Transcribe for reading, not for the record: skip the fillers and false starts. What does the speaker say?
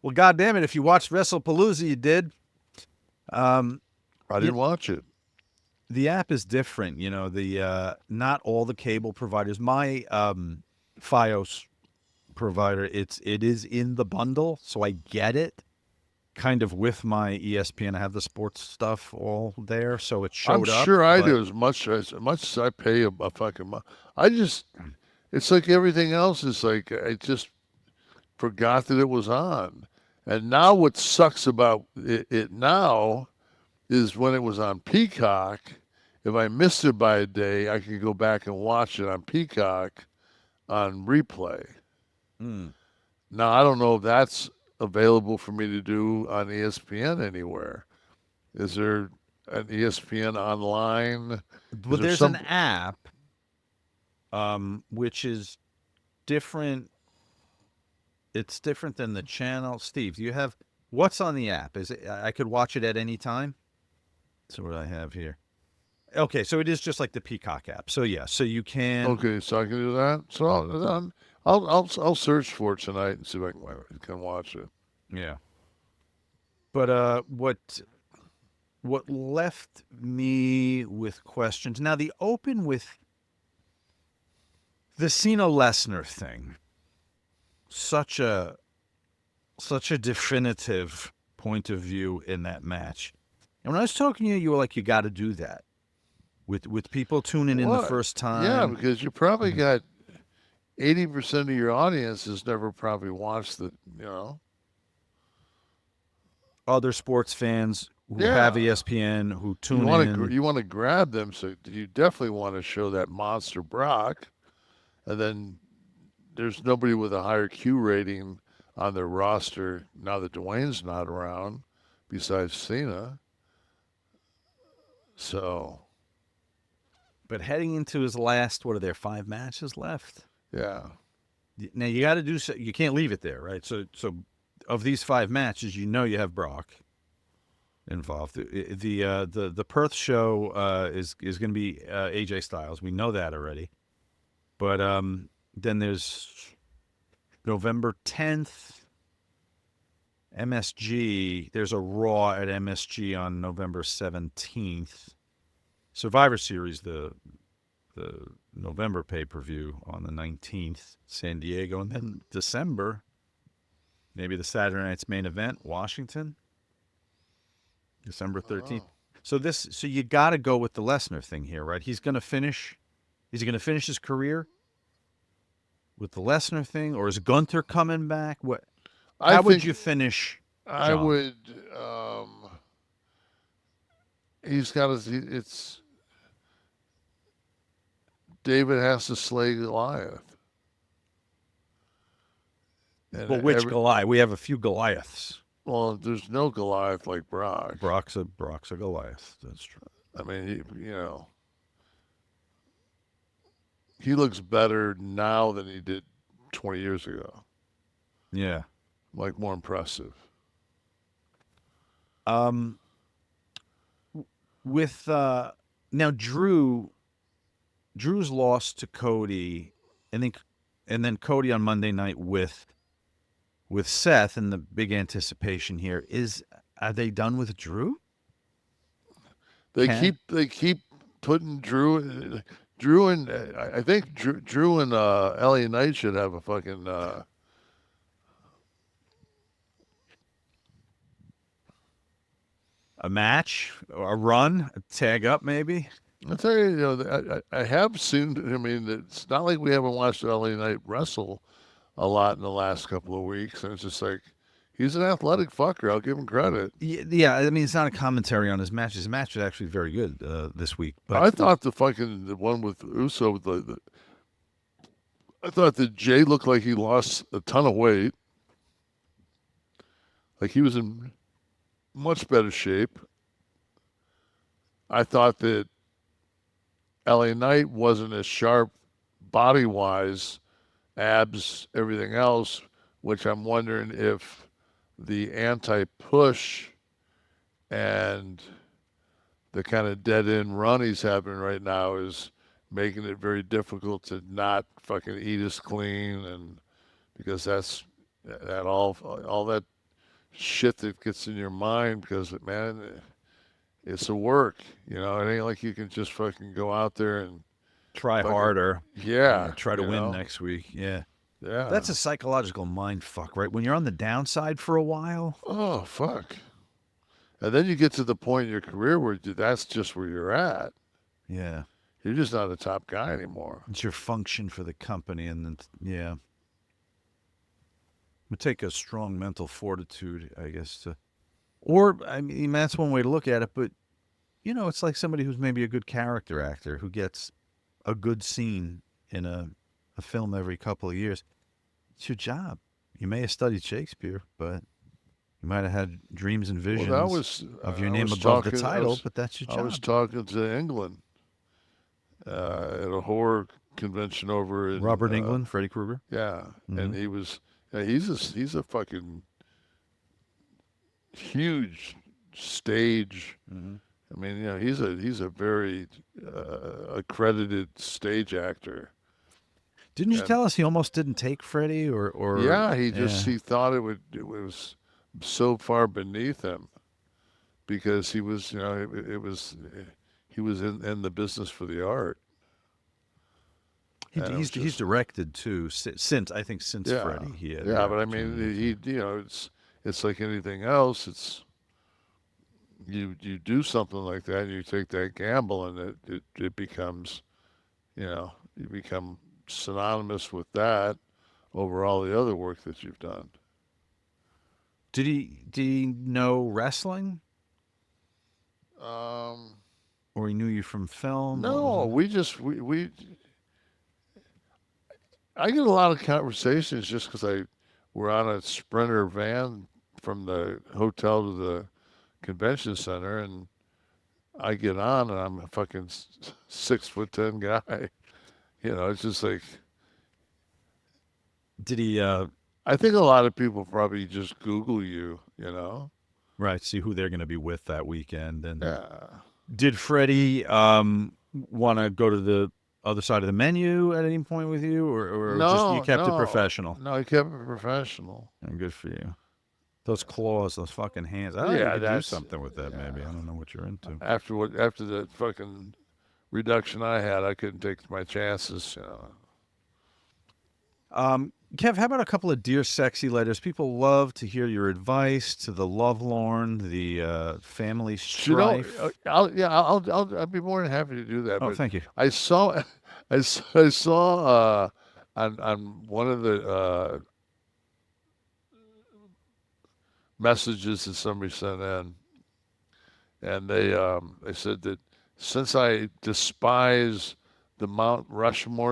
Well, goddamn it! If you watched Wrestlepalooza, you did. Um, I you, didn't watch it. the app is different. The not all the cable providers. My FiOS provider, it is in the bundle, so I get it. Kind of with my ESPN, I have the sports stuff all there, so it I'm showed up. sure I But do as much as I pay a fucking month. I just it's like everything else is like I just forgot that it was on. And now what sucks about it now is when it was on Peacock, if I missed it by a day, I could go back and watch it on Peacock on replay. mm, Now I don't know if that's available for me to do on ESPN anywhere. Is there an ESPN online? Is well, there there's an some app which is different. It's different than the channel. Steve, do you have what's on the app? Is it I could watch it at any time? So what I have here. Okay, so it is just like the Peacock app. So yeah, so you can Okay, so I can do that. So I'll search for it tonight and see if I can watch it. yeah. But what left me with questions. Now the open with the Cena Lessner thing. Such a such a definitive point of view in that match. And when I was talking to you, you were like, you got to do that with people tuning in the What? first Yeah, time. because you probably got 80% of your audience has never probably watched the. Other sports fans who have Yeah. ESPN who You tune want to in. you want to grab them, so you definitely want to show that monster Brock, and then there's nobody with a higher Q rating on their roster now that Dwayne's not around, besides Cena. So But heading into his last, what are there, 5 matches left? yeah. Now you got to do so. You can't leave it there, right? So of these 5 matches, you have Brock involved. The Perth show is going to be AJ Styles. We know that already. But then there's November 10th, MSG. There's a Raw at MSG on November 17th. Survivor Series, the November pay per view on the 19th, San Diego, and then December, maybe the Saturday night's main event, Washington, December 13th. Oh. So you got to go with the Lesnar thing here, right? He's going to finish. Is he going to finish his career with the Lesnar thing, or is Gunther coming back? What? I How would think you finish, I John? would. He's got to. It's David has to slay Goliath, and Well, which every Goliath? We have a few Goliaths. well, there's no Goliath like Brock. Brock's a Goliath. That's true. I mean, he looks better now than he did 20 years ago. Yeah. Like more impressive. Um. With now Drew's lost to Cody, and then Cody on Monday night with Seth, and the big anticipation here is, are they done with Drew? They Can keep putting Drew and I think Drew and LA Knight should have a fucking a match, a run, a tag up, maybe? I tell you, I have seen. I mean, it's not like we haven't watched LA Knight wrestle a lot in the last couple of weeks, and it's just like he's an athletic fucker. I'll give him credit. Yeah. I mean, it's not a commentary on his match. His match was actually very good this week, but I thought the one with Uso, I thought that Jay looked like he lost a ton of weight. Like he was in much better shape. I thought that LA Knight wasn't as sharp body wise, abs, everything else, which I'm wondering if the anti push and the kind of dead end run he's having right now is making it very difficult to not fucking eat as clean and because that all that shit that gets in your mind because, man, it's a work. You know, it ain't like you can just fucking go out there and Try fucking, harder. yeah, Try to you win know, next week. Yeah. yeah. That's a psychological mind fuck, right? When you're on the downside for a while. Oh, fuck. And then you get to the point in your career where that's just where you're at. Yeah. You're just not a top guy anymore. It's your function for the company. And then, yeah. It would take a strong mental fortitude, I guess, to. Or, I mean, that's one way to look at it. But, it's like somebody who's maybe a good character actor who gets a good scene in a film every couple of years. It's your job. You may have studied Shakespeare, but you might have had dreams and Well, visions of your I name was above the talking. title, but that's your I was job. talking to England at a horror convention over in Robert Englund, Freddy Krueger. yeah, and Mm-hmm. he's a fucking huge stage. Mm-hmm. I mean, he's a very accredited stage actor. Didn't you And tell us he almost didn't take Freddy, or yeah, yeah? he thought it was so far beneath him because he was, he was in the business for the art. And it was He's just, directed too. Since I think since yeah, Freddy, he had the yeah. But I mean, opportunity to. it's like anything else. It's you do something like that, and you take that gamble, and it becomes, you become synonymous with that over all the other work that you've done. Did he know wrestling, Um, or he knew you from film? What was no, it? we I get a lot of conversations just because we're on a Sprinter van from the hotel to the convention center, and I get on, and I'm a fucking 6'10" guy. It's just like Did he I think a lot of people probably just Google you. You know? right see who they're going to be with that weekend? And Yeah. did Freddie want to go to the other side of the menu at any point with you, or just you No, kept it no, professional? no. He kept it professional. And good for you. Those claws, those fucking hands. I thought you Yeah, could do that's something with that. Maybe I yeah. don't know what you're into. After the fucking reduction I had, I couldn't take my chances. Kev, how about a couple of Dear Sexy letters? People love to hear your advice to the lovelorn, the family strife. I'll be more than happy to do that. Oh, But thank you. I saw, I saw on one of the messages that somebody sent in, and they said that since I despise the Mount Rushmore